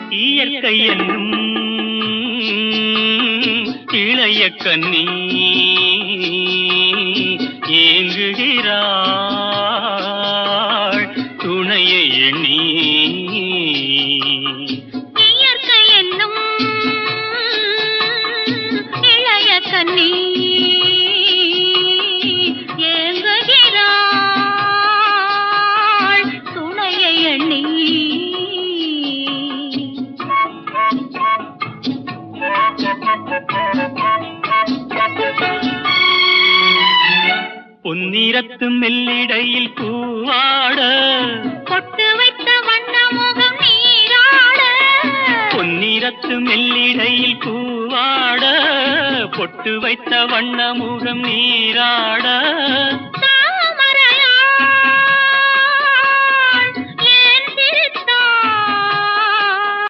இயற்கை என்னும் இளைய கன்னி ஏங்குகிறாள் துணையை எண்ணி. இயற்கை என்னும் இளைய கன்னி ஏங்குகிறாள் துணையை எண்ணி. பொன்னிறத்து மெல்லிடையில் பூவாட பொட்டு வைத்த வண்ணமுகம் நீராட. பொன்னிறத்து மெல்லிடையில் பூவாட பொட்டு வைத்த வண்ணமுகம் நீராட.